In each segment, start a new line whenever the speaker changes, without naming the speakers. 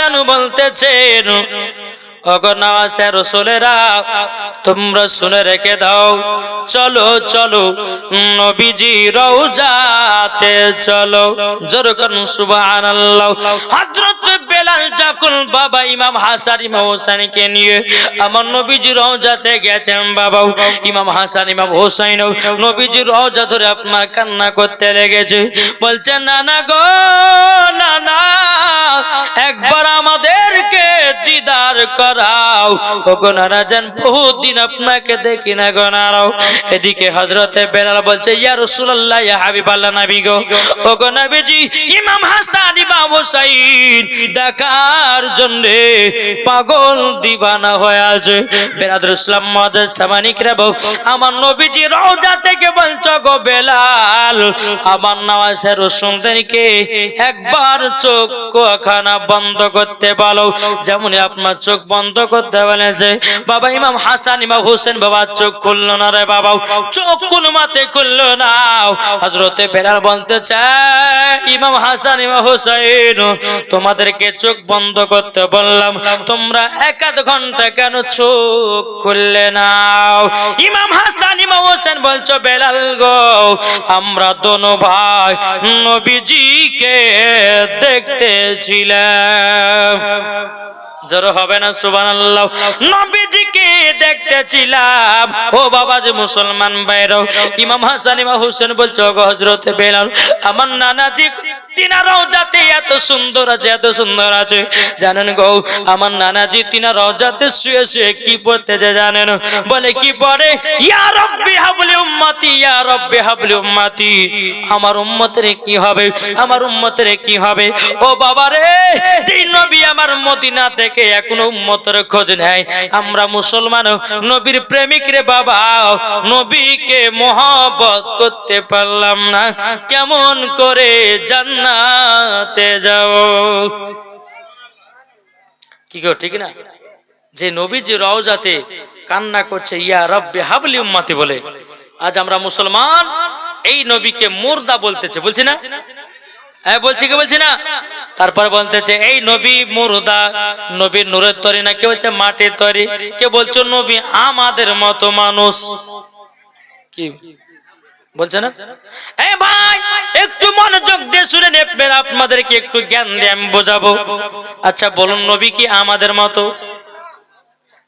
তাআলা বলতেছেন, ওগো নওয়াসে রাসূলেরা তোমরা শুনে রেখে দাও, চলো চলো নবীজি রওজাতে চলো। জোরে করুন সুবহানাল্লাহ। হযরত বেলাল যখন বাবা ইমাম হাসান ইমাম হোসেনকে নিয়ে আমার নবীজি রওজাতে গেছেন, বাবা ইমাম হাসান ইমাম হোসেন নবীজি রওজা ধরে আপনার কান্না করতে লেগেছে, বলছে নানা গো নানা, একবার আমাদেরকে দিদার করাও। ওগো নানা জান, বহুদিন আপনাকে দেখি না গো নারাও। এদিকে হযরতে বেলাল বলছে, ইয়া রাসূলুল্লাহ, ইয়া হাবিবাল্লাহ, নবী গো, ওগো নবীজি ইমাম হাসান ইমাম হোসেন দেখার জন্য পাগল দিবানা হয়ে আছে। বেরাদুল ইসলাম মুআদ্দাস সামানিকরা, আমার নবীজি রওজা থেকে বলছো, গো বেলাল আমার নওয়াজের রাসূলদেরকে একবার চোখ খানা বন্ধ করতে বলো। যেমন আপনার চোখ বন্ধ করতে বলেছে, বাবা ইমাম হাসান ইমাম হোসেন বাবা চোখ খুললো না রে বাবা, চোখ কোন মাতে খুললো না। হযরতে বেলাল বলতে চায়, ইমাম হাসান ইমাম হোসেন তোমাদেরকে চোখ বন্ধ করতে বললাম, তোমরা এক আধ ঘন্টা কেন চোখ খুললে নাও? ইমাম হাসান ইমাম হোসেন বলছো, বেলাল গো আমরা দোনো ভাই নবীজিকে দেখতেছিলাম। জোরে হবে না সুবহানাল্লাহ? নবীজিকে দেখতেছিলাম। ও বাবা যে মুসলমান ভাইরাও, ইমাম হাসান ইমাম হোসেন বলছো, গো হযরতে বেলাল আমার নানাজি তিনার রওজাতে এত সুন্দর আছে, এত সুন্দর আছে, জানেন গো আমার নানাজি তিনার রওজাতে শুয়ে শুয়ে কি পড়তেছে জানেন? বলে কি পড়ে? ইয়া রাব্বি হাবলি উম্মতি, ইয়া রাব্বি হাবলি উম্মতি। আমার উম্মতের কি হবে, আমার উম্মতের কি হবে? ও বাবা রে, যে নবী আমার মদিনা থেকে এখনো উম্মতের খোঁজ নেয়, আমরা মুসলমান নবীর প্রেমিক রে বাবা, নবীকে মহব্বত করতে পারলাম না, কেমন করে জান্নাতে যাব? কি গো ঠিক না? যে নবীজি রওজাতে কান্না করছে ইয়া রাব্বি হাবলি উম্মতি বলে, আজ আমরা মুসলমান এই নবীকে মুর্দা বলতেছে, বলছি না? হ্যাঁ বলছি কি বলছি না? তারপর বলতেছে এই নবী মুর্দা, নবীর নূরের তরি না, কে বলছে মাটির তরি, কে বলছো নবী আমাদের মতো মানুষ। কি বলছে না? এই ভাই একটু মনোযোগ দিয়ে শুনেন, আপনাদেরকে একটু জ্ঞান দিয়ে আমি বোঝাবো। আচ্ছা বলুন, নবী কি আমাদের মতো?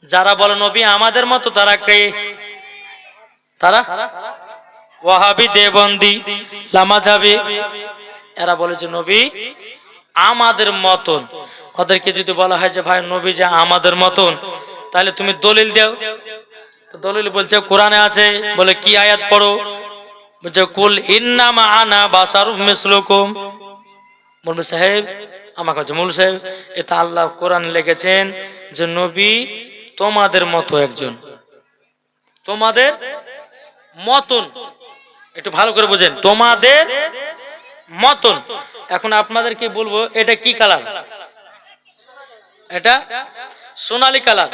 যারা বলে নবী আমাদের মতো তারা কে? তারা ওয়াহাবি, দেওবন্দি, লামাযাবি। এরা বলে যে নবী আমাদের মতন। ওদেরকে যদি বলা হয় যে ভাই নবী যে আমাদের মতন, তাহলে তুমি দলিল দাও। তো দলিল বলছে কোরআনে আছে, বলে কি আয়াত পড়ো? বলছে কুল ইন্নামা আনা বাশারুম মিসলুকুম। বলবে সাহেব আমার কাছে মূল সাহেব, এটা আল্লাহ কোরআন লিখেছেন যে নবী তোমাদের মতো একজন, তোমাদের মতন। একটু ভালো করে বুঝেন, তোমাদের মতন। এখন আপনাদের কি বলবো, এটা কি কালার? এটা সোনালী কালার।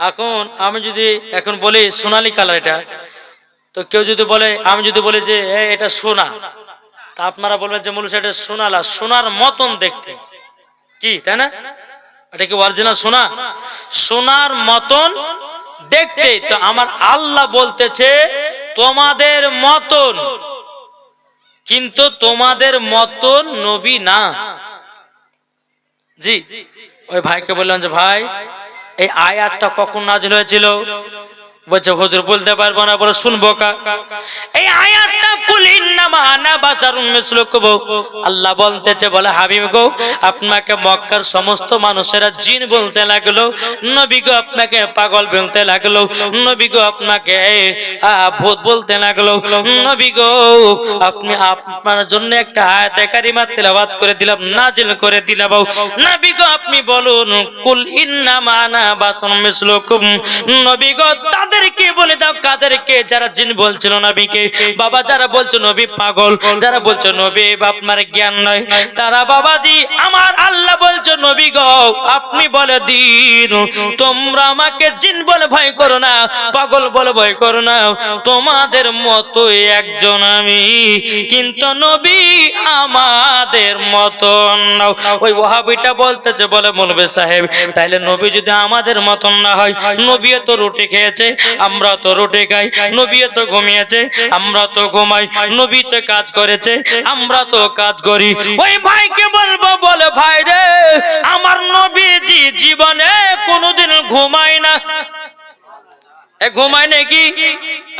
এখন আমি যদি এখন বলি সোনালী কালার এটা, তো কেউ যদি বলে, আমি যদি বলি যে এটা সোনা, তা আপনারা বলবেন যে মূল এটা সোনালা, সোনার মতন দেখতে, কি তাই না? এটা কি অরিজিনাল সোনা? সোনার মতন দেখতে। তো আমার আল্লাহ বলতেছে তোমাদের মতন, কিন্তু তোমাদের মতন নবী না। জি ওই ভাইকে বললাম যে ভাই এই আয়াতটা কখন নাযিল হয়েছিল? বলছে হুজুর বলতে পারবো না। বলে শুনবো কা? এই আয়াতটা কুল ইন্নামা আনা বাশারুম মিসলুকুম, আল্লাহ বলতেছে, বলে হাবিব গো আপনাকে মক্কার সমস্ত মানুষেরা জিন বলতে লাগলো, নবী গো আপনাকে পাগল বলতে লাগলো, নবী গো আপনাকে ভূত বলতে লাগলো, নবী গো আপনি আপনার জন্য একটা আয়াতে কারিমা তেলাওয়াত করে দিলাম, নাজিল করে দিলাম, নবী গো আপনি বলুন কুল ইন্নামা আনা বাশারুম মিসলুকুম, নবী গো তাদেরকে বলে দাও কাদেরকে? যারা জিন বলছিল নবীকে বাবা, যারা বলছো নবী পাগল, যারা বলছো নবী আপনার জ্ঞান নয়, তারা বাবাজি আমার আল্লাহ বলছো নবী গো আপনি বলে দিন, তোমরা আমাকে জিন বলে ভয় করো না, পাগল বলে ভয় করো না, তোমাদের মতো একজন আমি, কিন্তু নবী আমাদের মতো না। ওই ওয়াহাবিটা বলতেছে, বলে মৌলভী সাহেব তাইলে নবী যদি আমাদের মতন না হয়, নবীও তো রুটি খেয়েছে আমরা তো রুটি খাই, নবীও তো ঘুমিয়েছে আমরা তো ঘুমাই, নবী তো কাজ করেছে আমরা তো কাজ করি। ওই ভাইকে বলবো, বলে ভাই রে আমার নবীজি জীবনে কোনোদিন ঘুমায় না। ঘুমায় নাকি?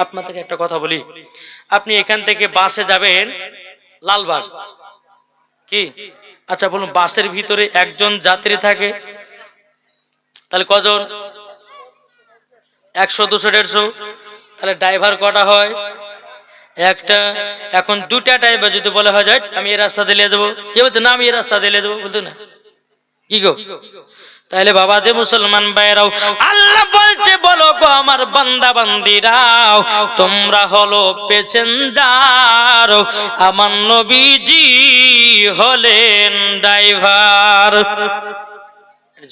আপনাদেরকে একটা কথা বলি, আপনি এখান থেকে বাসে যাবেন লালবাগ, কি আচ্ছা বলুন, বাসের ভিতরে একজন যাত্রী থাকে, তাহলে কজন? 100 200 150। তাহলে ড্রাইভার কটা হয়? একটা। এখন দুটা ড্রাইভার যদি বলা হয় যায় আমি এই রাস্তা দিয়ে যাবো, এ বলতে না আমি এই রাস্তা দিয়ে যাবো, বলতো না কি গো? তাহলে বাবা যে মুসলমান ভাইরাও আল্লাহ বলছে বলো গো আমার বান্দা বান্দিরাও তোমরা হলো প্যাসেঞ্জার, আমার নবীজি হলেন ড্রাইভার।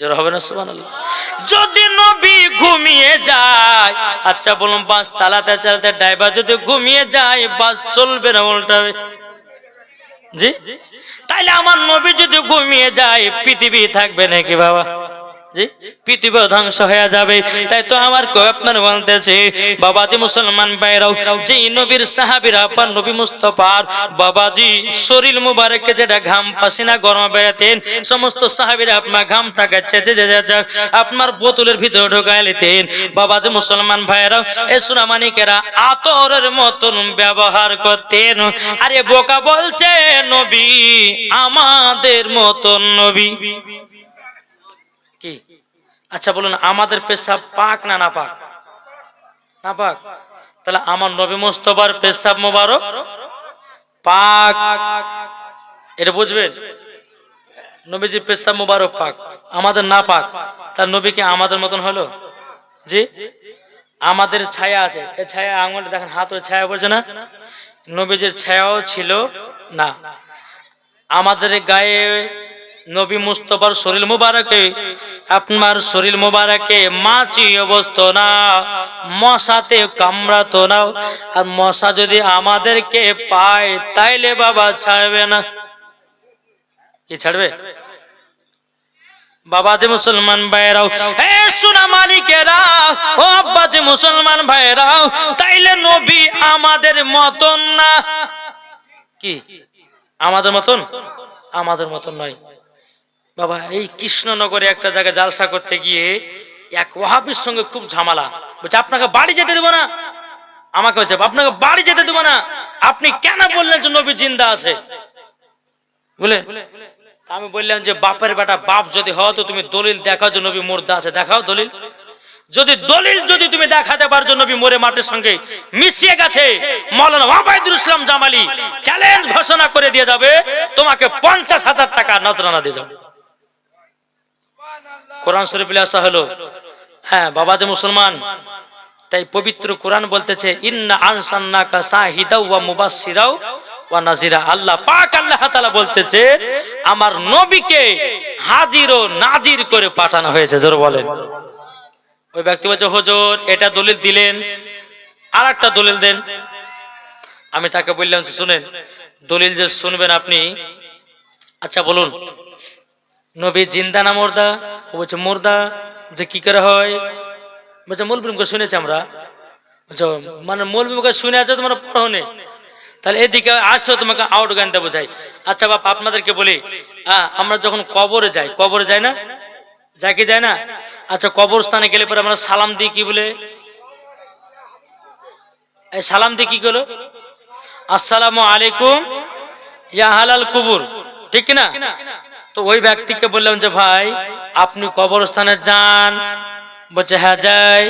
জোর হবে না সুবহানাল্লাহ? যদি নবী ঘুমিয়ে যায়, আচ্ছা বলুন বাস চালাতে চালাতে ড্রাইভার যদি ঘুমিয়ে যায় বাস চলবে না উল্টাবে? জি, তাইলে আমার নবী যদি ঘুমিয়ে যায় পৃথিবী থাকবে নাকি বাবা? জি, পৃথিবী ধ্বংস হয়ে যাবে। তাই তো আমার আপনার বলতেছে বাবাজি মুসলমান ভাইরাও, যে নবীর সাহাবীরা আপনার নবী মুস্তাফার বাবাজি শরীর মুবারকে যেটা ঘাম পাসিনা গরম বেরাতেন, সমস্ত সাহাবীরা আপনার ঘামটাকে চেঁচে চেঁচে আপনার বোতলের ভিতরে ঢোকায় নিতেন। বাবাজি মুসলমান ভাইরাও এ সুনামানিকেরা আতরের মতন ব্যবহার করতেন। আরে বোকা বলছে নবী আমাদের মতন নবী কি? আচ্ছা বলুন আমাদের পেশাব পাক না না পাক? না পাক। তাহলে আমার নবী মুস্তাফার পেশাব মোবারক পাক, এটা বুঝবেন। নবীজির পেশাব মোবারক পাক, আমাদের না পাক, তার নবী কি আমাদের মতন হলো? জি, আমাদের ছায়া আছে, এই ছায়া আঙুলটা দেখেন হাত ওই ছায়া পড়ছে না, নবীজির ছায়াও ছিল না। আমাদের গায়ে নবী মুস্তাফার শরীর মুবারকে আপনার শরীর মুবারকে মাছি অবস্থা না, মশাতে কামড়াতো না, আর মশা যদি আমাদেরকে পায় তাইলে বাবা ছাড়বে না। কি ছাড়বে? বাবাজি মুসলমান ভাইরাও এ সুনামানিকেরা ও আব্বাজি মুসলমান ভাইরাও, তাইলে নবী আমাদের মতন না। কি আমাদের মতন? আমাদের মতন নয় বাবা। এই কৃষ্ণনগরে একটা জায়গায় জালসা করতে গিয়ে এক ওয়াহাবির সঙ্গে খুব ঝামেলা, বলছে আপনাকে বাড়ি যেতে দেবো না। আমাকে বলছে আপনাকে বাড়ি যেতে দেবো না, আপনি কেন বললেন যে নবী জিন্দা আছে? বলে আমি বললাম যে বাপের বেটা বাপ যদি হও তো তুমি দলিল দেখাও যে নবী মুর্দা আছে, দেখাও দলিল। যদি তুমি দেখাতে পারো যে নবী মরে মাটির সঙ্গে মিশিয়ে গেছে, মাওলানা ওবায়দুল ইসলাম জামালি চ্যালেঞ্জ ঘোষণা করে দিয়ে যাবে তোমাকে 50,000 টাকা নজরানা দিয়ে যাবে। কোরআন শরীফে আসা হলো। হ্যাঁ বাবাজি মুসলমান, তাই পবিত্র কোরআন বলতেছে ইন্না আনসালনাকা শাহিদাও ওয়া মুবাশশিরাও ওয়া নাযিরা। আল্লাহ পাক আল্লাহ তাআলা বলতেছে আমার নবীকে হাজির ও নাজির করে পাঠানো হয়েছে। জোরে বলেন। ওই ব্যক্তি বলছে হুজুর এটা দলিল দিলেন, আর একটা দলিল দেন। আমি তাকে বললাম শুনেন, দলিল যে শুনবেন আপনি, আচ্ছা বলুন নবী জিন্দা না মুর্দা? ও বলছে মুর্দা। যে কি করে হয়? বলছে মৌলবী মুখে শুনেছি আমরা। মানে মৌলবী মুখে শুনে আছো তোমরা পড়ো নে, তাহলে এদিকে আসো তোমাকে আউট গানতে বোঝাই। আচ্ছা বাপ আপনাদেরকে বলি, আমরা যখন কবরে যাই না, যাই কি যায় না? আচ্ছা কবরস্থানে গেলে পরে আমরা সালাম দিই কি বলে? এই সালাম দিই কি বলো? আসসালামু আলাইকুম ইয়া আহলাল কুবুর, ঠিক না? তো ওই ব্যক্তিকে বললাম যে ভাই আপনি কবরস্থানে যান? বলছে হ্যাঁ যাই।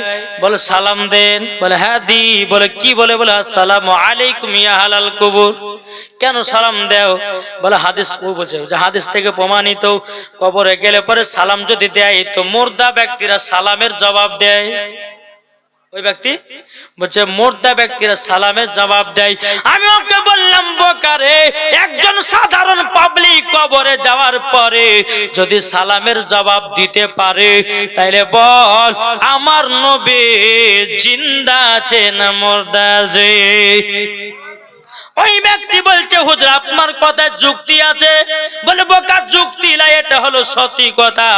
বলে সালাম দেন? বলে হ্যাঁ দি। বলে কি বলে? বলে আসসালামু আলাইকুম ইয়া আহলাল কুবুর। কেন সালাম দাও? বলে হাদিস। ও বলছে যে হাদিস থেকে প্রমাণিত কবরে গেলে পরে সালাম যদি দেয় তো মুর্দা ব্যক্তিরা সালামের জবাব দেয়। ওই ব্যক্তি বলছে মুর্দা ব্যক্তিরা সালামের জবাব দেয়। আমি ওকে বললাম বোকারে, একজন সাধারণ পাবলিক কবরে যাওয়ার পরে যদি সালামের জবাব দিতে পারে তাইলে বল আমার নবী জিন্দা আছে না মুর্দা আছে? ওই ব্যক্তি বলছে হুজুর আপনার কথায় যুক্তি আছে। বলে বোকা যুক্তি নাই, এটা হলো সত্যি কথা।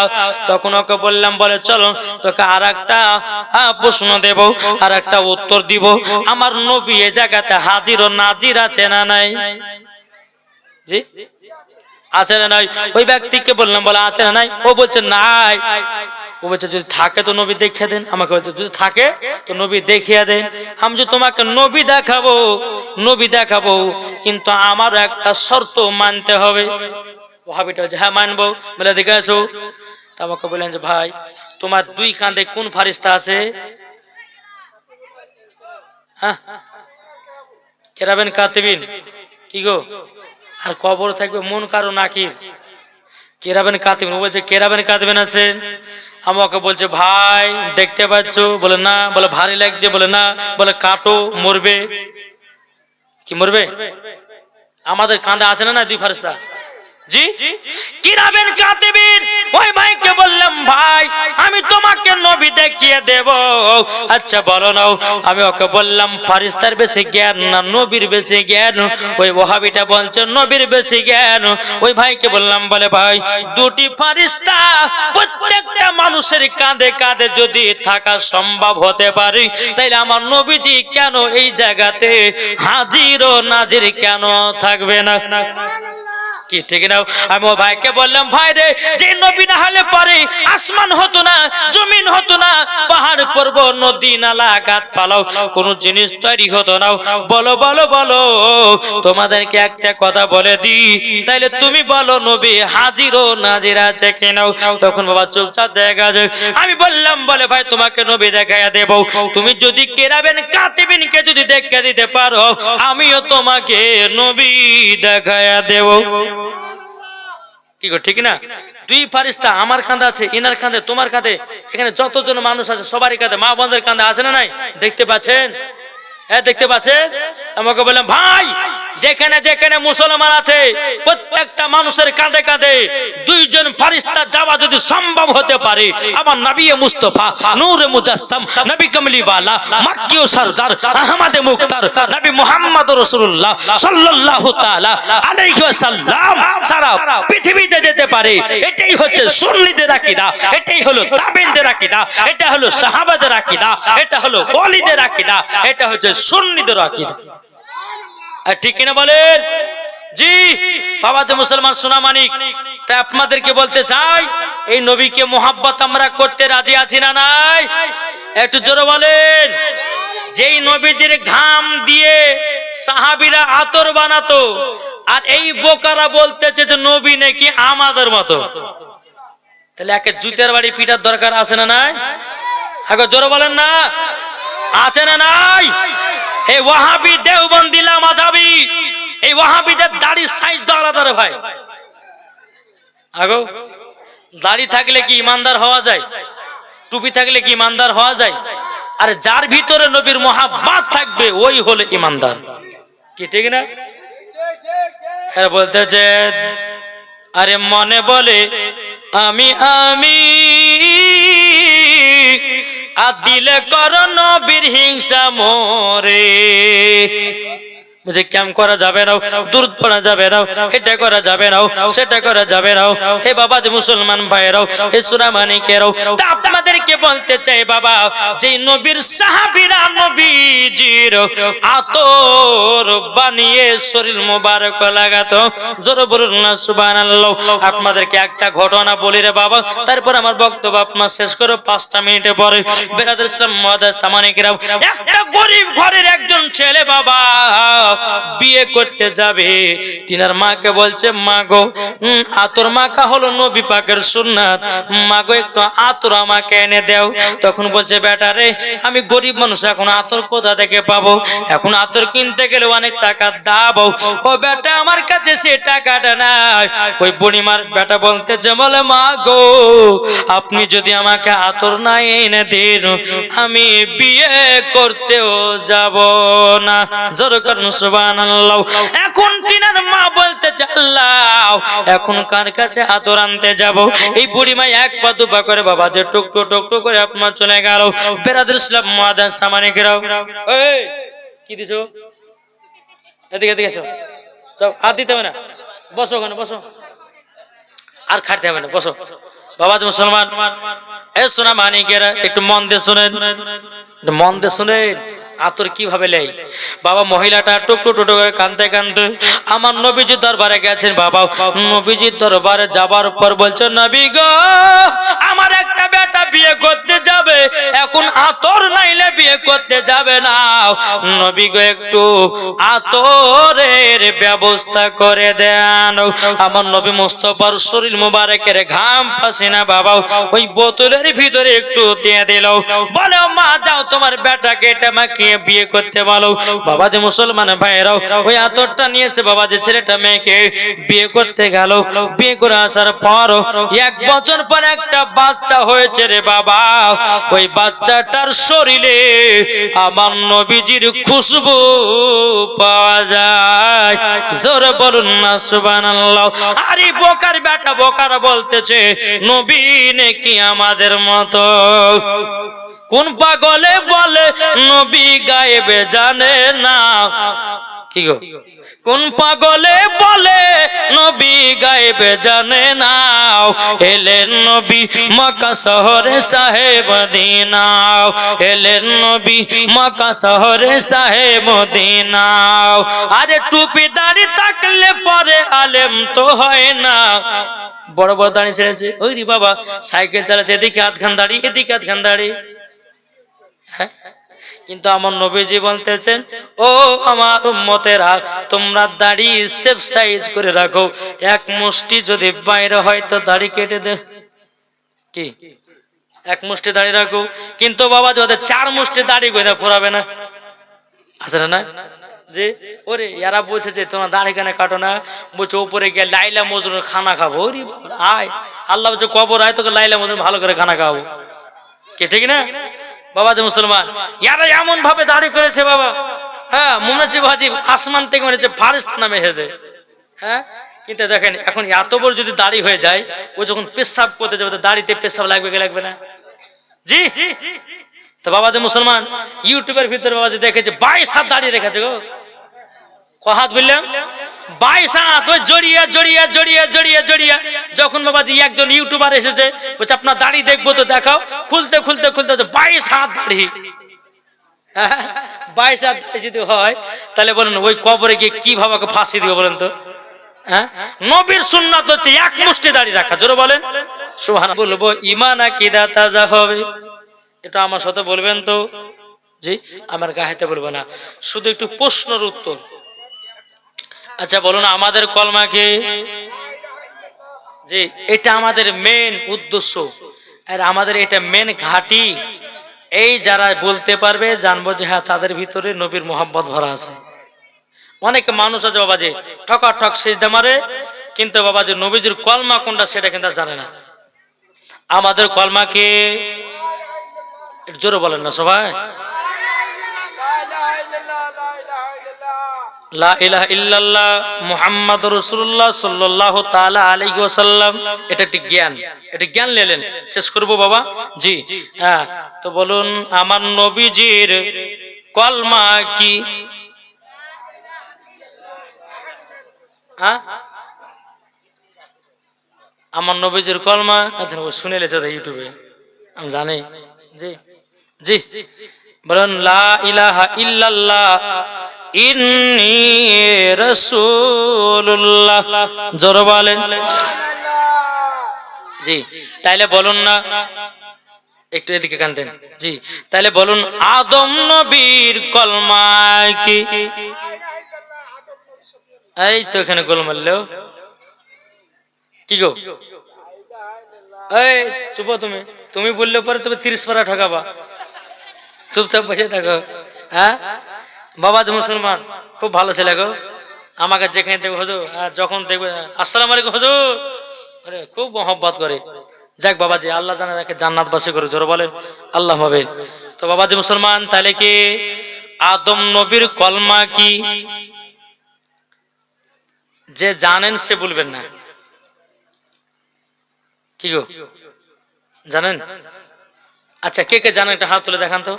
তখন ওকে বললাম বলে চলো তোকে আরেকটা প্রশ্ন দেব, আরেকটা উত্তর দিব। আমার নবী এই জায়গাতে হাজির ও নাজির আছে না নাই? জি আছে না নাই? ওই ব্যক্তিকে বললাম বলে আছে না নাই? ও বলছে নাই। ও বলছে যদি থাকে তো নবী দেখিয়ে দেন। আমাকে বলছে যদি থাকে তো নবী দেখিয়ে দেন। আমি যে তোমাকে নবী দেখাবো, নবী দেখাবো, কিন্তু আমারও একটা শর্ত মানতে হবে। ওয়াহাবিটা বলছে হ্যাঁ মানবো। বলে দেখে আসো। তা আমাকে বললেন যে ভাই তোমার দুই কাঁধে কোন ফারিস্তা আছে? হ্যাঁ কেরাবেন কাতিবিন। কি গো? আর কবর থাকবে মন কারো নাকির। কেরাবেন কাতিবিন। ও বলছে কেরাবেন কাতিবিন আছে। আমাকে বলছে ভাই দেখতে পাচ্ছ? বলে না। বলে ভারী লাগছে? বলে না। বলে কাটো মরবে। কি মরবে? আমাদের কাঁধে আছে না না দুই ফারিস্তা? জি কিরাবেন কাতিবিন। ওই ভাইকে বললাম ভাই আমি তোমাকে নবী দেখিয়ে দেব। আচ্ছা বলো নাও। আমি ওকে বললাম ফারিস্তার বেশি জ্ঞান না নবীর বেশি জ্ঞান? ওই ওয়াহাবিটা বলছে নবীর বেশি জ্ঞান। ওই ভাইকে বললাম বলে ভাই দুটি ফারিস্তা প্রত্যেকটা মানুষের কাঁধে কাঁধে যদি থাকা সম্ভব হতে পারে তাইলে আমার নবীজি কেন এই জায়গাতে হাজির ও নাজির কেন থাকবে না? কি ঠিক না? আমি ও ভাইকে বললাম ভাই রে যে নবী না হলে পরে আসমান হতো না, জমিন হতো না, পাহাড় পর্বত নদী নালা গাছপালা কোনো জিনিস তৈরি হতো না। বলো বলো বলো তোমাদেরকে একটা কথা বলে দি, তাইলে তুমি বলো নবী হাজির ও নাজির আছে কিনা? তখন বাবা চুপচাপ দেখা যায়। আমি বললাম বলে ভাই তোমাকে নবী দেখাইয়া দেব। তুমি যদি কেরাবেন কাতিবিনকে যদি দেখিয়ে দিতে পারো আমিও তোমাকে নবী দেখাইয়া দেব। কি গো ঠিক না? দুই ফারিস্তা আমার কাঁধে আছে, ইনার কাঁধে, তোমার কাঁধে, এখানে যতজন মানুষ আছে সবারই কাঁধে, মা বোনদের কাঁধে আছে না নাই? দেখতে পাচ্ছেন? হ্যাঁ দেখতে পাচ্ছেন? আমাকে বললাম ভাই যেখানে যেখানে মুসলমান আছে প্রত্যেকটা মানুষের কাঁধে কাঁধে দুইজন ফারিস্তা যাওয়া যদি সম্ভব হতে পারে আমার নবী মুস্তাফা নূরে মুজাসসাম নবী কামলিওয়ালা মক্কি ও সরদার আহমদে মুখতার নবী মুহাম্মদ রাসূলুল্লাহ সাল্লাল্লাহু তাআলা আলাইহি ওয়াসাল্লাম সারা পৃথিবীতে যেতে পারে, এটাই হচ্ছে সুন্নিদের আকীদা, এটাই হলো তাবেঈনদের আকীদা, এটা হলো সাহাবাদের আকীদা, এটা হলো ওলিদের আকীদা, এটা হচ্ছে সুন্নিদের আকীদা। ঠিক কিনা বলেন? জি বাবাতে মুসলমান সোনা মানিক, তাই আপনাদেরকে বলতে চাই এই নবীকে মোহাব্বত আমরা করতে রাজি আছি না নাই? একটু জোরে বলেন। যেই নবীজির ঘাম দিয়ে সাহাবীরা আতর বানাতো আর এই বোকারা বলতেছে যে নবী নাকি আমাদের মতো, তাহলে একে জুতের বাড়ি পিটার দরকার আছে না নাই? আগে জোরে বলেন না, আছে না নাই? এই ওয়াহাবি দেওবন্দি লামাযাবি এই ওয়াহাবিদের দাড়ির সাইজ তো আলাদা রে ভাই। আগো দাড়ি থাকলে কি ইমানদার হওয়া যায়? টুপি থাকলে কি ইমানদার হওয়া যায়? আর যার ভিতরে নবীর মোহাব্বত থাকবে ওই হলো ইমানদার। কি ঠিক না? এরা বলতেছে আরে মনে বলে আমি আমি আর দিলে করো নবীর হিংসা মোরে। বুঝে কেমন করা যাবে না, দুরূদ পড়া যাবে না, এটা করা যাবে না, সেটা করা যাবে না। হে বাবা যে মুসলমান ভাইরাও, হে সোনা মানিকেরাও, তা আপনাদেরকে বলতে চাই বাবা যে নবীর সাহাবীরা নবীজির আতর বানিয়ে শরীর মোবারক লাগাতো। জোরে বলুন না সুবহানাল্লাহ। আপনাদেরকে একটা ঘটনা বলি রে বাবা, তারপর আমার বক্তব্য আপনার শেষ করো 5টা মিনিটে পরে। বেরাদর ইসলাম মুআদ্দাস সামানিকেরাও, একটা গরিব ঘরের একজন ছেলে বাবা বিয়ে করতে যাবে, তিনার মাকে বলছে মা গো আতর মাখা হলো নবী পাকের সুন্নাত, মা গো একটু আতর আমাকে এনে দাও। তখন বলছে বেটা রে আমি গরিব মানুষ, এখন আতর কোথা থেকে পাবো, এখন আতর কিনতে গেলে অনেক টাকা দাও। ও বেটা আমার কাছে সে টাকাটা নাই। ওই বুড়িমার বেটা বলতেছে বলে মা গো আপনি যদি আমাকে আতর না এনে দেন আমি বিয়ে করতেও যাব না। জোর করুন সুবহানাল্লাহ। এখন তিনার মা বলতেছে আল্লাহ এখন কার কাছে আতর আনতে যাব। এই বুড়িমা এক পা দুপা করে বাবা যে টুকটু টুকটু করে আপনার চলে গেল। বেরাদুল ইসলাম মুআদ্দাস সামানে গেরাও, এই কি দিছো, এদিকে এদিকে এসো, যাও হাত দিতে হবে না, বসো ওখানে বসো, আর খাটতে হবে না, বসো। বাবা মুসলমান এ সোনা মানিকেরা একটু মন দিয়ে শুনেন, মন দিয়ে শুনেন আতর কিভাবে লেই। বাবা মহিলাটা টুকটু টুকটু করে কাঁদতে কাঁদতে আমার নবীজির দরবারে গেছেন। বাবা নবীজির দরবারে যাবার পর বলছে নবী গো আমার একটা বেটা বিয়ে করতে যাবে, এখন আতর নাইলে বিয়ে করতে যাবে না, নবী গো একটু আতরের ব্যবস্থা করে দেন। আমার নবী মুস্তাফার শরীর মুবারকের ঘাম পাসিনা বাবা ওই বোতলের ভিতরে একটু দিয়ে দিল, বলে মা যাও তোমার বেটাকে এটা মাকে বিয়ে করতে বলো। বাবা যে মুসলমান ভাইরাও ওই আতরটা নিয়েছে, বাবা যে ছেলেটা মেয়েকে বিয়ে করতে গেল। বিয়ে করে আসার পর 1 বছর পর একটা বাচ্চা হয়েছে রে বাবা। ওই বাচ্চাটার শরীরে আমার নবীজির খুশবু পাওয়া যায়। জোরে বলুন না সুবহানাল্লাহ। আরে বোকার বেটা বোকারা বলতেছে নবী নাকি আমাদের মতো। কোন পাগলে বলে নবী গায়েবে জানে না, কি গো কোন পাগলে বলে নবী গায়েবে জানে না, এলেন নবী মক্কা শহরে শাহে মদিনা, এলেন নবী মক্কা শহরে শাহে মদিনা। আরে টুপি দাড়ি থাকলে পরে আলেম তো হয় না। বড় বড় দাড়ি ছেড়েছে, ওই রে বাবা সাইকেল চালাচ্ছে, এদিকে আধখান দাড়ি এদিকে আধখান দাড়ি। কিন্তু আমার নবীজি বলতেছেন ও আমার উম্মতেরা তোমরা দাড়ি সেফ সাইজ করে রাখো, এক মুষ্টি যদি বাইরে হয় তো দাড়ি কেটে দে, কি এক মুষ্টি দাড়ি রাখো। কিন্তু বাবা যদি 4 মুষ্টি দাড়ি কইরা পড়াবে না, আছে না যে ওরে এরা বলছে যে তোমরা দাড়ি কেন কাটো না, বলছে উপরে গিয়ে লাইলা মজনুর খানা খাবো। ওরে আয় আল্লাহ বলছে কবর আয় তোকে লাইলা মজনুর ভালো করে খানা খাবো, কে ঠিক না বাবা যে মুসলমান। এরা এমন ভাবে দাড়ি করেছে বাবা, হ্যাঁ মনে হচ্ছে ভাজি আসমান থেকে মনে হচ্ছে ফারিস্তা নামে এসেছে। হ্যাঁ কিন্তু দেখেন এখন এত বড় যদি দাড়ি হয়ে যায়, ও যখন পেশাব করতে যাবে তো দাড়িতে পেশাব লাগবে কি লাগবে না? জি তো বাবা যে মুসলমান ইউটিউবের ভিতরে বাবা যে দেখেছে 22 হাত দাড়ি রেখেছে গো, ক হাত বললাম 22 হাত, ওই জড়িয়ে জড়িয়ে জড়িয়ে জড়িয়ে জড়িয়ে যখন বাবা যে একজন ইউটিউবার এসেছে বলছে আপনার দাড়ি দেখবো তো দেখাও, খুলতে খুলতে খুলতে 22 হাত দাড়ি। 22 হাত দাড়ি যদি হয় তাহলে বলেন ওই কবরে গিয়ে কিভাবে ফাঁসি দিবে বলেন তো? হ্যাঁ নবীর সুন্নাত হচ্ছে এক মুষ্টি দাড়ি রাখা। জোরে বলেন সুবহানাল্লাহ। বলবো ঈমান আকীদা তাজা হবে, এটা আমার সাথে বলবেন তো? জি আমার গায়েতে বলবো না, শুধু একটু প্রশ্নের উত্তর। আচ্ছা বলুন আমাদের কলমা কি? জি এটা আমাদের মেন উদ্দেশ্য, আর আমাদের এটা মেন ঘাঁটি। এই যারা বলতে পারবে জানবো যে হ্যাঁ তাদের ভিতরে নবীর মোহাম্মত ভরা আছে। অনেক মানুষ আছে বাবা যে ঠকা ঠক সিজদা মারে, কিন্তু বাবা যে নবীজির কলমা কোনটা সেটা কিন্তু জানে না। আমাদের কলমা কি? জোরে বলেন না সবাই। লা ইলাহা ইল্লাল্লাহ মুহাম্মাদুর রাসূলুল্লাহ সাল্লাল্লাহু তাআলা আলাইহি ওয়াসাল্লাম। এটা একটি জ্ঞান, এটা জ্ঞান নিলেন। শেষ করব বাবা। জি হ্যাঁ তো বলুন আমার নবীজির কলমা কি? হ্যাঁ আমার নবীজির কলমা শুনে লেছে ইউটিউবে, আমি জানি। জি জি বলুন লা ইলাহা ইল্লাল্লাহ ইন্নী রাসূলুল্লাহ। জোরে বলেন। জি তাইলে বলুন না একটু এদিকে কান দেন। জি তাইলে বলুন আদম নবীর কলমা কি? এই তো এখানে গোল মারলো কি গো, এই চুপ তুমি, তুমি বললে পরে তুমি 30 পারা ঠকাবা, চুপচাপ বসে থাকো। হ্যাঁ বাবা যে মুসলমান খুব ভালো ছেলে গো, আমাকে যেখানে দেখবে হুজুর, যখন দেখবে আসসালামু আলাইকুম হুজুর, আরে খুব মহব্বত করে। যাক বাবাজি, আল্লাহ জানে রাখে জান্নাতবাসী করে, জোরে বলেন আল্লাহ হবে। তো বাবাজি মুসলমান, তাহলে কি আদম নবীর কলমা কি যে জানেন সে বলবেন না, কি গো জানেন? আচ্ছা কে কে জানেন একটা হাত তুলে দেখান তো।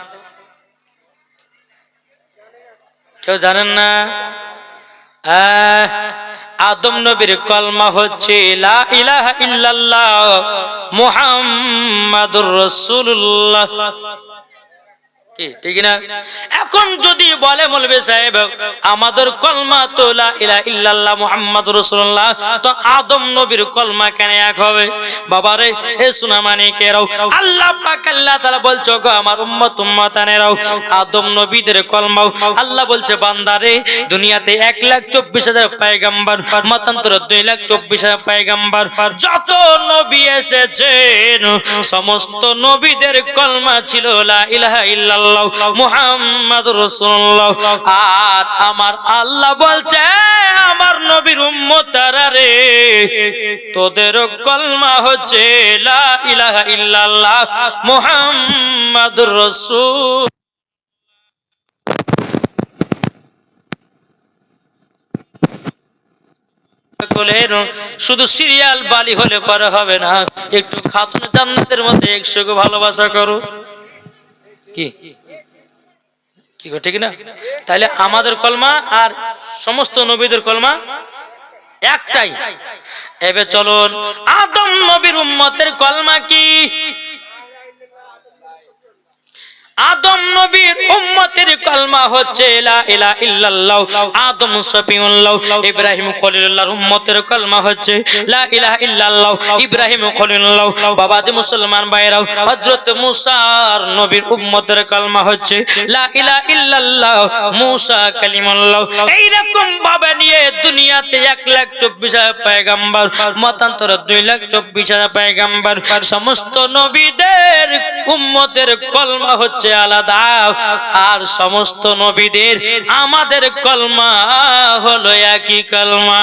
কেউ জানেন না? আদম নবীর কলমা হচ্ছে লা ইলাহা ইল্লাল্লাহ মুহাম্মাদুর রাসূলুল্লাহ, ঠিক না? এখন যদি বলে মৌলভী সাহেব আমাদের কলমা তো লা ইলাহা ইল্লাল্লাহ মুহাম্মাদুর রাসূলুল্লাহ, তো আদম নবীর কলমা কেন এক হবে? বাবারে হে সুনামানিকেরাও, আল্লাহ পাক আল্লাহ তাআলা বলছো গো আমার উম্মত উম্মতানেরাও, আদম নবীদের কলমাও আল্লাহ বলছে বান্দারে দুনিয়াতে 1,24,000 পয়গম্বর, মতান্তর 2,24,000 পয়গম্বর, যত নবী এসেছেন সমস্ত নবীদের কলমা ছিল লা ইলাহা ইল্লাল্লাহ মুহাম্মাদুর রাসূলুল্লাহ। আর আমার আল্লাহ বলছে আমার নবীর উম্মতরা রে, তোদের কলমা হচ্ছে লা ইলাহা ইল্লাল্লাহ মুহাম্মাদুর রাসূল। শুধু সিরিয়াল বালি হলে পরে হবে না, একটু খাতুন জান্নাতের মধ্যে 100 গো ভালোবাসা করো, কি কি গো ঠিক না? তাহলে আমাদের কলমা আর সমস্ত নবীদের কলমা একটাই। এবে চলুন আদম নবীর উম্মতের কলমা কি? আদম নবীর উম্মতের কলমা হচ্ছে লা ইলাহা ইল্লাল্লাহ আদম সফিউল্লাহ ইব্রাহিম খলিলুল্লাহর উম্মতের কলমা হচ্ছে লা ইলাহা ইল্লাল্লাহ ইব্রাহিম খলিলুল্লাহ। বাবাজি মুসলমান ভাইরাও, হযরত মুসার নবীর উম্মতের কলমা হচ্ছে লা ইলাহা ইল্লাল্লাহ মুসা কালিমুল্লাহ। এই রকম ভাবে নিয়ে দুনিয়াতে 1,24,000 পয়গম্বর, মতান্তর 2,24,000 পয়গম্বর, সমস্ত নবীদের উম্মতের কলমা হচ্ছে আলাদা, আর সমস্ত নবীদের আমাদের কলমা হলো একই কলমা।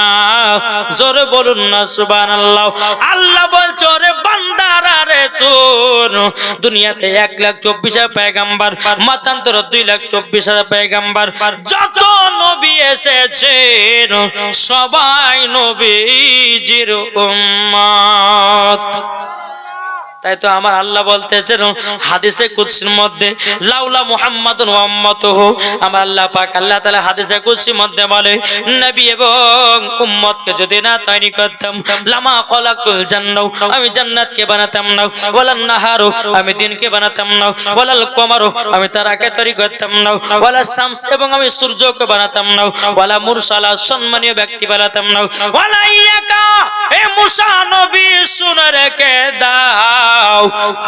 জোরে বলুন না সুবহানাল্লাহ। আল্লাহ বলছে ওরে বান্দারা রে শুন, দুনিয়াতে 1,24,000 পয়গম্বর, মতান্তর 2,24,000 পয়গম্বর, যত নবী এসেছেন সবাই নবীজির উম্মত। তাই তো আমার আল্লাহ বলতেছেন হাদিসে কুদসির মধ্যে লাউলা মুহাম্মাদুন ওয়া উম্মাতুহু, আমার আল্লাহ পাক আল্লাহ তাআলা হাদিসে কুদসির মধ্যে বলে নবী এবং উম্মতকে যদি না তৈরি করতাম লামা খলাকুল জান্নাহ, আমি জান্নাতকে বানাতাম না, ওয়ালান নাহারু আমি দিনকে বানাতাম না, ওয়ালাল কমারু আমি তারাকে তৈরি করতাম না, ওয়ালা শামস এবং আমি সূর্যকে বানাতাম না, ওয়ালা মুরসালা সম্মানীয় ব্যক্তি বানাতাম না, ওয়ালা ইয়াকা এ মুসা নবী শুনে রেখে দাও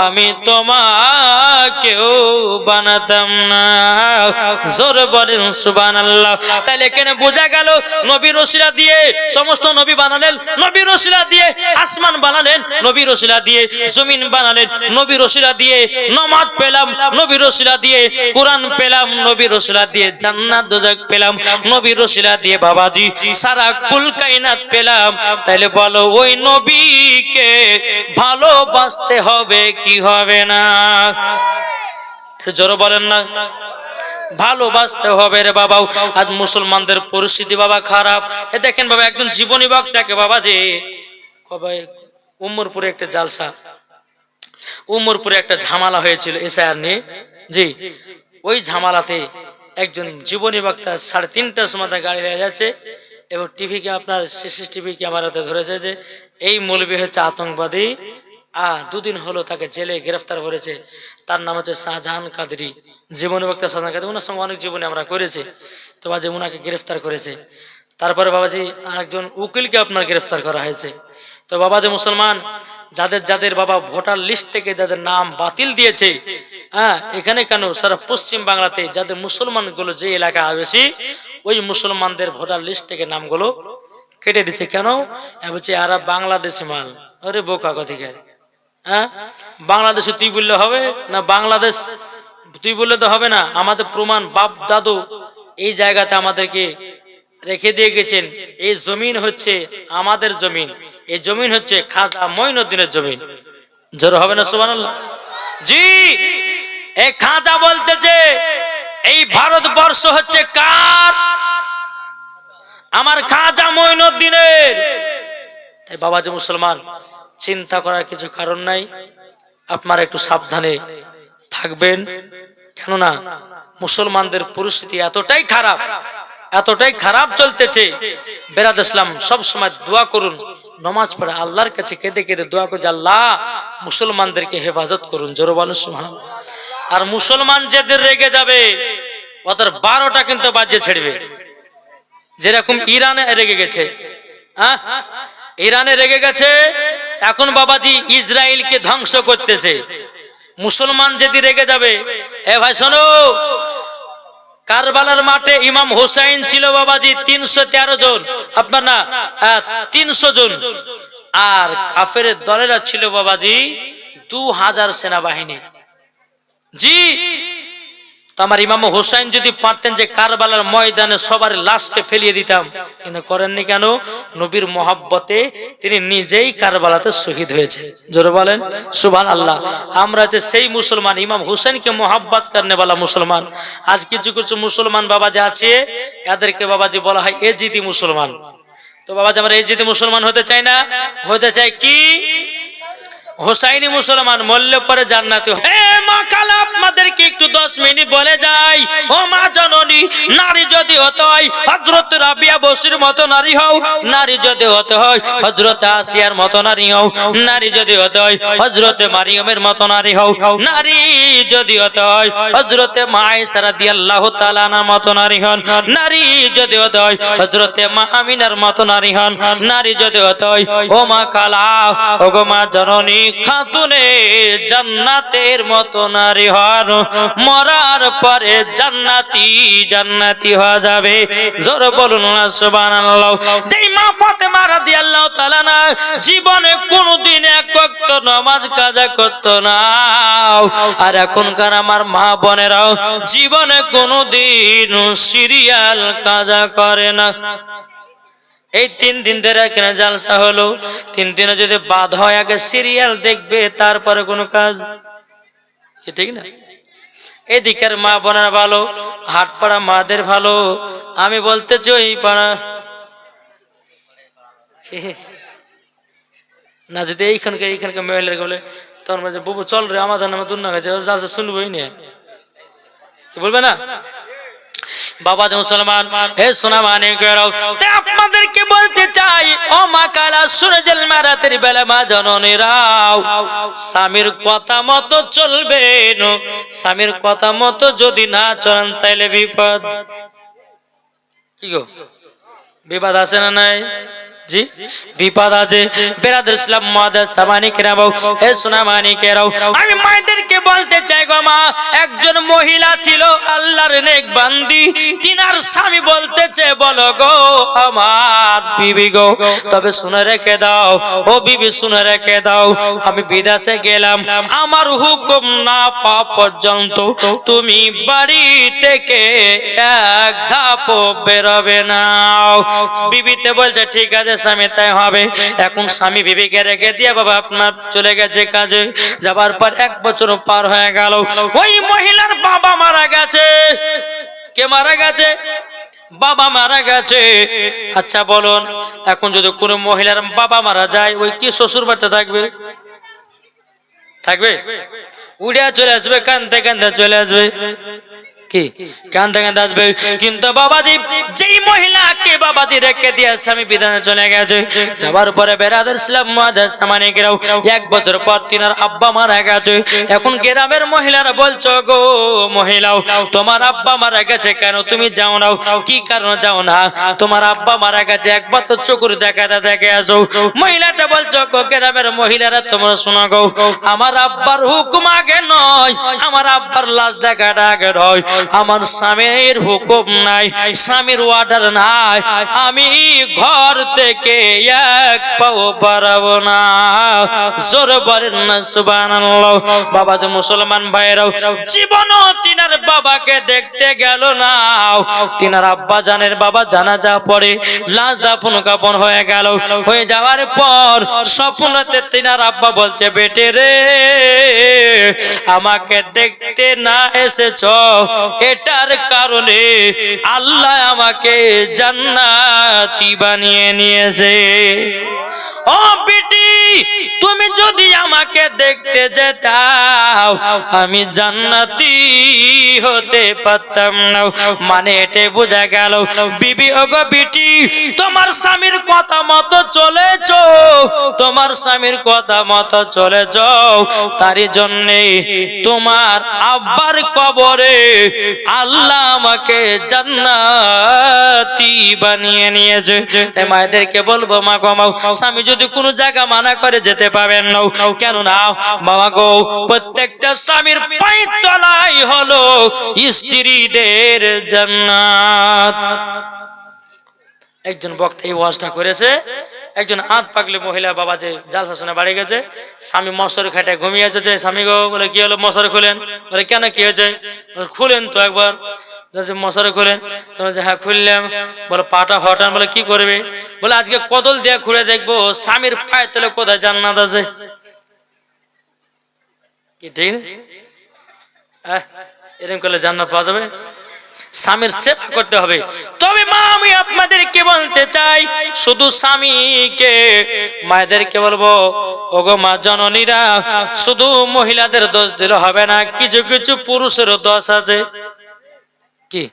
আমি তোমাকেও বানাতাম না। জোরে বলেন সুবহানাল্লাহ। তাহলে এখানে বোঝা গেল নবীর ওসিলা দিয়ে সমস্ত নবী বানালেন, নবীর ওসিলা দিয়ে আসমান বানালেন, নবীর ওসিলা দিয়ে জমিন বানালেন, নবীর ওসিলা দিয়ে নামাজ পেলাম, নবীর ওসিলা দিয়ে কোরআন পেলাম, নবীর ওসিলা দিয়ে জান্নাত দোজখ পেলাম, নবীর ওসিলা দিয়ে বাবাজি সারা কুল কায়নাত পেলাম। তাহলে বলো ওই নবীকে ভালোবাসতে হবে কি হবে না? জোরে বলেন না, ভালোবাসতে হবে রে বাবা। আজ মুসলমানদের পরিস্থিতি বাবা খারাপ। এ দেখেন বাবা একজন জীবনী বক্তাকে বাবা যে কবে উমরপুরে একটা জালসা, উমরপুরে একটা ঝামেলা হয়েছিল এসআইআর নিয়ে, জি ওই ঝামেলাতে একজন জীবনী বক্তা 3:30টার সময় গাড়ি নিয়ে যাচ্ছে এবং টিভিকে আপনার সিসিটিভি ক্যামেরাতে ধরেছে যে এই মৌলবী হচ্ছে আতঙ্কবাদী। 2 দিন হলো তাকে জেলে গ্রেফতার করেছে। তার নাম হচ্ছে শাহজাহান কাদরি, জীবনী বক্তা শাহজাহান কাদরি। ওনার সঙ্গে অনেক জীবনী আমরা করেছি। তো বাজে ওনাকে গ্রেফতার করেছে। তারপরে বাবাজি আরেকজন উকিলকে আপনার গ্রেফতার করা হয়েছে। তো বাবাজি মুসলমান যাদের যাদের বাবা ভোটার লিস্ট থেকে যাদের নাম বাতিল দিয়েছে, এখানে কেন সারা পশ্চিম বাংলাতে যাদের মুসলমান গুলো যে এলাকা বেশি ওই মুসলমানদের ভোটার লিস্ট থেকে নামগুলো কেটে দিচ্ছে। কেন? বলছে আর বাংলাদেশি মাল। আরে বোকা কোথাকার, হ্যাঁ? বাংলাদেশে তুই বললে হবে না? বাংলাদেশ তুই বললে তো হবে না। আমাদের প্রমাণ বাপ দাদু এই জায়গাতে আমাদেরকে রেখে দিয়ে গেছেন। এই জমিন হচ্ছে আমাদের জমিন, এই জমিন হচ্ছে খাজা মঈনুদ্দিনের জমিন। জোর হবে না সুবহানাল্লাহ? জি, এই খাজা বলতেছে এই ভারতবর্ষ হচ্ছে কার? আমার খাজা মঈনুদ্দিনের। তাই বাবাজি মুসলমান, চিন্তা করার কিছু কারণ নাই, আপনারা একটু সাবধানে থাকবেন। কেননা মুসলমানদের পরিস্থিতি এতটাই খারাপ, এতটাই খারাপ চলতেছে। বেরাদ ইসলাম সব সময় দোয়া করুন, নামাজ পড়ে আল্লাহর কাছে কেঁদে কেঁদে দোয়া করুন, আল্লাহ মুসলমানদেরকে হেফাজত করুন। জোরে বলুন সুবহানাল্লাহ। আর মুসলমান যেদের রেগে যাবে ওদের 12টা কিন্তু বাজে ছেড়বে। যেরকম ইরানে রেগে গেছে, হ্যাঁ, ইরানে রেগে গেছে, এখন বাবাজি ইসরায়েলকে ধ্বংস করতেছে। মুসলমান যদি রেগে যাবে, এ ভাই শোনো, কারবালার মাঠে ইমাম হোসাইন ছিল বাবাজি 313 জন, আপনার না 300 জন, আর কাফের দলেরা ছিল বাবাজি 2000 সেনাবাহিনী। জি, আমার ইমাম হোসাইন যদি পারতেন যে কারবালার ময়দানে সবার লাশকে ফেলিয়ে দিতাম, কিন্তু করেননি। কেন? নবীর মহব্বতে তিনি নিজেই কারবালাতে শহীদ হয়েছে। জোরে বলেন সুবহানাল্লাহ। আমরা যে সেই মুসলমান, ইমাম হোসেনকে মহব্বত করনে वाला মুসলমান। আজ কিছু কিছু মুসলমান বাবাজি আছে, এদেরকে বাবাজি বলা হয় এজিদি মুসলমান। তো বাবাজি আমরা এজিদি মুসলমান হতে চাই না, হতে চাই কি হোসাইনি মুসলমান, মরলে পরে জান্নাতি। এ মা কালা, আপনাদেরকে একটু 10 মিনিট বলে যাই। ও মা জননী, নারী যদি হতে হয় হযরত রাবিয়া বসরির মতো নারী হও, নারী যদি হতে হয় হযরত আসিয়ার মতো নারী হও, নারী যদি হতে হয় হযরত মারিয়মের মতো নারী হও, নারী যদি হতে হয় হযরত মা আয়েশা রাদিয়াল্লাহু তাআলা আনহার মতো নারী হন, নারী যদি হতে হয় হযরত মা আমিনার মতো নারী হন, নারী যদি হতে হয় ও মা কালা, ও গো মা জননী খাতুনে জান্নাতের মতো নারী হন, মরার পরে জান্নাতি জান্নাতি হয়ে যাবে। জোরে বলুন না সুবহানাল্লাহ। যেই মা ফাতেমা রাদিয়াল্লাহু তাআলা না জীবনে কোনোদিন এক ওয়াক্ত নামাজ কাজা করতো না, আর এখনকার আমার মা বোনেরাও জীবনে কোনোদিন সিরিয়াল কাজা করে না। এই 3 দিন ধরে এখানে জালসা হলো, 3 দিনে যদি বাদ হয় আগে সিরিয়াল দেখবে, তারপরে কোনো কাজ, ঠিক না? এদিকের মা বোনেরা ভালো, হাটপাড়া মাদের ভালো। আমি বলতেছি ওই পাড়া না, যদি এইখানকার মহিলার বলে তখন বলছে বুবু চল রে আমাদের নামে দুর্না গেছে, জালসা শুনবোই না, কি বলবে না? বাবা মুসলমান, হে সোনা মানে গেরাও, তাই আপনাদেরকে বলতে চাই ও মা কালা সূরজেল মারাতের বেলা মা জননীরাও স্বামীর কথা মতো চলবেন। স্বামীর কথা মতো যদি না চলেন তাইলে বিপদ। কি গো, বিপদ আছে না নাই? জি, বিপদ আছে। বেরাদর ইসলাম মুআদ্দাস সামানি কেরাম, হে সোনা মানি কেরাও, আমি মায়েদেরকে বলতে চাই গো মা, একজন মহিলা ছিল আল্লাহর নেক বান্দি, তিনার স্বামী বলতেছে বলো গো আমার বিবি গো, তবে শুনে রেখে দাও ও বিবি, শুনে রেখে দাও, আমি বিদেশে গেলাম, আমার হুকুম না পাওয়া পর্যন্ত তুমি বাড়ি থেকে এক ধাপও বেরোবে না। বিবিতে বলছে ঠিক আছে স্বামী, তাই হবে। এখন স্বামী বিবিকে রেখে দিয়ে বাবা আপনার চলে গেছে কাজে, যাবার পর 1 বছর পার হয়ে গেল, ওই মহিলার বাবা মারা গেছে। কে মারা গেছে? বাবা মারা গেছে। আচ্ছা বলুন, এখন যদি কোনো মহিলার বাবা মারা যায়, ওই কি শ্বশুর বাড়িতে থাকবে? থাকবে? উড়ে চলে আসবে, কান্দতে কান্দতে চলে আসবে, কি কান্দতে কান্দতে আসবে। কিন্তু বাবাজি যেই মহিলা মাকে বাবাজি রেখে দিয়ে স্বামী বিধানে চলে গেছে। যাবার পরে বেরাদার ইসলাম মুআজ্জাজ সামানিকেরাও 1 বছর পর তিনার আব্বা মারা গেছে। এখন গ্রামের মহিলারা বলছো, গো মহিলাও, তোমার আব্বা মারা গেছে, কেন তুমি যাও না? কি কারণে যাও না? তোমার আব্বা মারা গেছে, একবার তো চোখের দেখাতে দেখে আসো। মহিলাটা বলছো, গো গ্রামের মহিলারা তোমরা শোনো গো, আমার আব্বার হুকুম আগে নয়, আমার আব্বার লাশ দেখাটা আগে নয়, আমার স্বামীর হুকুম নাই, স্বামীর অর্ডার নাই, আমি ঘর থেকে এক পাও বাড়াবো না। জোরে বলেন না সুবহানাল্লাহ। বাবা যে মুসলমান ভাইরাও জীবনও তিনার বাবাকে দেখতে গেল না। তিনার আব্বা জানের বাবা জানাজা পড়ে লাশ দাফন কাফন হয়ে গেল। হয়ে যাওয়ার পর স্বপ্নতে তিনার আব্বা বলছে, বেটে রে, আমাকে দেখতে না এসেছ, এটার কারণে আল্লাহ আমাকে জান্নাতি বানিয়ে নিয়েছে। ও বিটি, তুমি যদি আমাকে দেখতে যেতাও, আমি জান্নাতি হতে পারতাম না। মানে এটা বোঝা গেল, বিবি ওগো বিটি, তোমার স্বামীর কথা মতো চলেছো, তোমার স্বামীর কথা মতো চলেছো, তারই জন্যে তোমার আব্বার কবরে আল্লাহ আমাকে জান্নাতি বানিয়ে নিয়েছে। তাই মায়েদেরকে বলবো, মা গো, স্বামী যদি কোনো জায়গা মানা করে যেতে পাবেন না, কেন না বাবা গো, প্রত্যেকটা স্বামীর পায়ের তলায় হলো স্ত্রীদের জান্নাত। একজন বক্তা এই ওয়াজটা করেছে, একজন আধ পাগলি মহিলা বাবা যে জালসা শুনে বাড়ি গেছে, স্বামী মশারি খাটে ঘুমিয়েছে। যে স্বামী গো, বলে কি হলো, মশারি খুলেন। বলে কেন, কি হয়েছে? খুলেন তো একবার। মশারি খুলেন। তোমার যে হ্যাঁ খুললাম। বলে পাটা হটান। বলে কি করবে? বলে আজকে কদল দিয়ে খুলে দেখবো স্বামীর পায়ের তলে কোথায় জান্নাত আছে। কি ঠিক এরকম করলে জান্নাত পাওয়া যাবে? স্বামীর সেবা করতে হবে। তবে মা, আমি আপনাদেরকে বলতে চাই, শুধু স্বামীকে, মায়েদেরকে বলবো, ওগো মা জননীরা, শুধু মহিলাদের দোষ দিলে হবে না, কিছু কিছু পুরুষেরও দোষ আছে। কি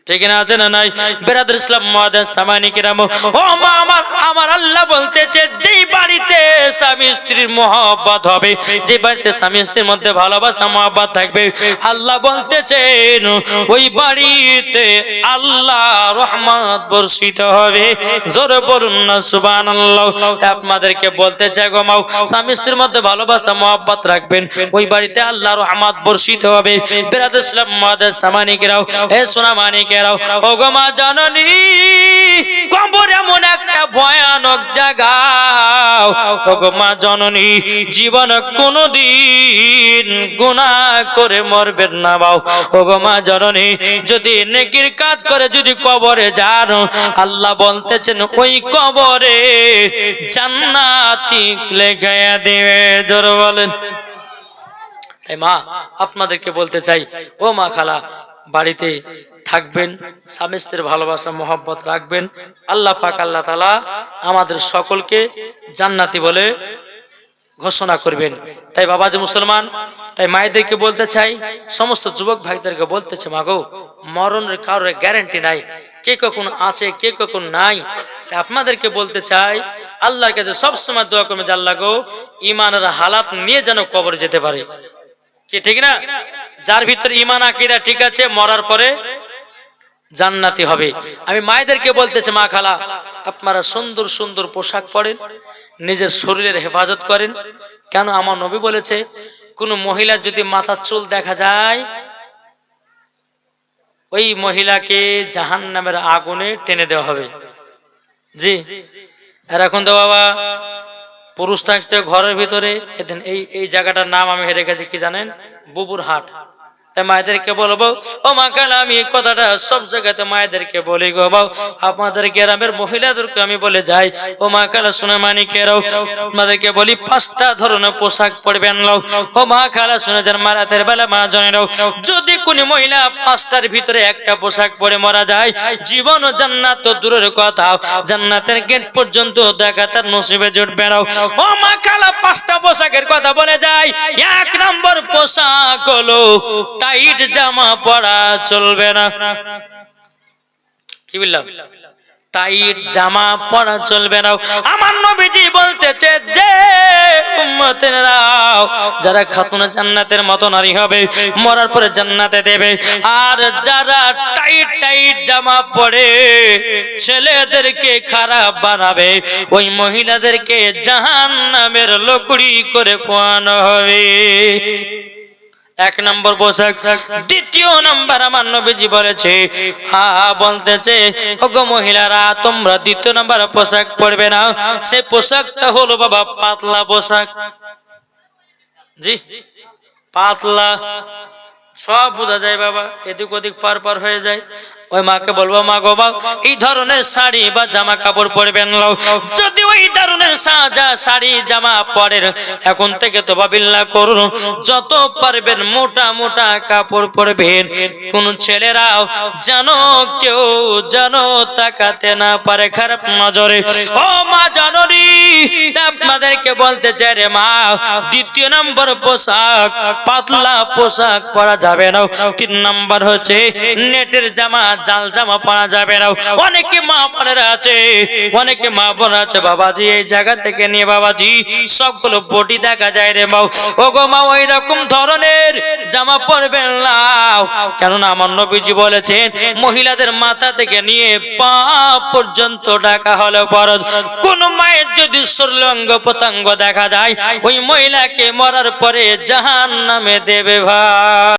ঠিক না, আছে না নাই? বেরাদুল ইসলাম মুআজ্জাজ সামানিকেরাম, ও মা আমার, আমার আল্লাহ বলতেছে, যেই বাড়িতে স্বামী স্ত্রীর মহব্বত হবে, যে বাড়িতে স্বামী স্ত্রীর মধ্যে ভালোবাসা মহব্বত থাকবে, আল্লাহ বলতেছেন ওই বাড়িতে আল্লাহ রহমত বর্ষিত হবে। জোরে বলুন না সুবহানাল্লাহ। আপনাদেরকে বলতে চাই গো মা, স্বামী স্ত্রীর মধ্যে ভালোবাসা মহব্বত রাখবেন, ওই বাড়িতে আল্লাহ রহমত বর্ষিত হবে। বেরাদুল ইসলাম মুআজ্জাজ সামানিকেরাম, হে সোনা মানিকেরাও, ও গো মা জননী, কবর এমন একটা ভয়ানক জায়গা, ও গো মা জননী, জীবন কোনদিন গুনাহ করে মরবেন না বাও। ও গো মা জননী, যদি নেকির কাজ করে যদি কবরে যান, আল্লাহ বলতেছেন ওই কবরে জান্নাতি লেখায়া দেবে। জোরে বলেন। তাই মা, আপনাদেরকে বলতে চাই, ও মা খালা, বাড়িতে থাকবেন, স্বামী স্ত্রীর ভালোবাসা মহব্বত রাখবেন, আল্লাহ পাক আল্লাহ তাআলা আমাদের সকলকে জান্নাতি বলে ঘোষণা করবেন। তাই বাবা যে মুসলমান, তাই মায়েদেরকে বলতে চাই, সমস্ত যুবক ভাইদেরকে বলতেছে, মাগো, মরণের কারোর গ্যারান্টি নাই, কে কখন আছে কে কখন নাই। তাই আপনাদেরকে বলতে চাই, আল্লাহর কাছে সবসময় দোয়া করবেন যে আল্লাহ গো, ঈমানের হালাত নিয়ে যেন কবরে যেতে পারে। কি ঠিক না? যার ভিতরে ঈমান আকীদা ঠিক আছে, মরার পরে জান্নাতি হবে। আমি মায়েদেরকে বলতেছি, মা খালা, আপনারা সুন্দর সুন্দর পোশাক পরেন, নিজের শরীরের হেফাজত করেন। কেন? আমার নবী বলেছে, কোন মহিলার যদি মাথার চুল দেখা যায়, ওই মহিলাকে জাহান্নামের আগুনে টেনে দেওয়া হবে। জি, আর এখন তো বাবা পুরুষ থাকতে ঘরের ভিতরে, এই জায়গাটার নাম আমি হেরে গেছি, কি জানেন? বুবুর হাট। তাই মায়েদেরকে বলবো, ও মা খালা, আমি এই কথাটা সব জায়গাতে মায়েদেরকে বলি গো বাবা, আপনাদের গ্রামের মহিলাদেরকে আমি বলে যাই, ও মা খালা শুনে মানিকেরাও, আপনাদেরকে বলি 5টা ধরনের পোশাক পরবেন। ও মা খালা শুনে যান, মা রাতের বেলা মা জানেন, যদি কোন মহিলা 5টার ভিতরে একটা পোশাক পরে মারা যায়, জীবন ও জান্নাত তো দূরের কথা, জান্নাতের গেট পর্যন্ত দেখা তার নসিবে জুটবে না। ও মা খালা, 5টা পোশাকের কথা বলে যায়। 1 নম্বর পোশাক হলো টাইট জামা পরা চলবে না। কি বললাম? টাইট জামা পরা চলবে না। আমার নবীজি বলতেছে যে উম্মতেরা যারা খাতুন জান্নাতের মতো নারী হবে, মরার পরে জান্নাতে দেবে, আর যারা টাইট টাইট জামা পরে ছেলেদেরকে খারাপ বানাবে, ওই মহিলাদেরকে জাহান্নামের লকড়ি করে পোয়ানো হবে। এক নম্বর পোশাক। দ্বিতীয় নম্বর আমার নবীজি বলেছে, বলতেছে ওগো মহিলারা তোমরা দ্বিতীয় নম্বর পোশাক পরবে না। সেই পোশাকটা হলো বাবা পাতলা পোশাক। জি, পাতলা, সব বোঝা যায় বাবা, এদিক ওদিক পার পার হয়ে যায়। ওই মাকে বলবো, মা গো মা, এই ধরনের শাড়ি বা জামা কাপড় পরবেন না। যদি ওই ধরনের শাড়ি জামা পরেন, এখন থেকে তওবাবিল্লাহ করুন, যত পারবেন মোটা মোটা কাপড় পরবেন। কোন ছেলেরাও জানো কেউ জানো তাকাতে না পারে খারাপ নজরে। ও মা জননী, আপনাদেরকে বলতে চাই রে মা, দ্বিতীয় নম্বর পোশাক পাতলা পোশাক পরা যাবে না। তিন নম্বর হচ্ছে নেটের জামা, জাল জামা পরা যাবে না। অনেকে মা বোনেরা আছে, অনেকে মা বোন আছে, বাবাজি এই জায়গা থেকে নিয়ে বাবাজি সবগুলো বডি দেখা যায় রে মা। ও গো মা, ওই রকম ধরনের জামা পরবেন না, কেননা আমার নবীজি বলেছেন মহিলাদের মাথা থেকে নিয়ে পা পর্যন্ত ঢাকা হলো ফরজ। কোন মায়ের যদি শরীরাঙ্গ প্রত্যঙ্গ দেখা যায়, ওই মহিলাকে মরার পরে জাহান্নামে দেবে ভাই।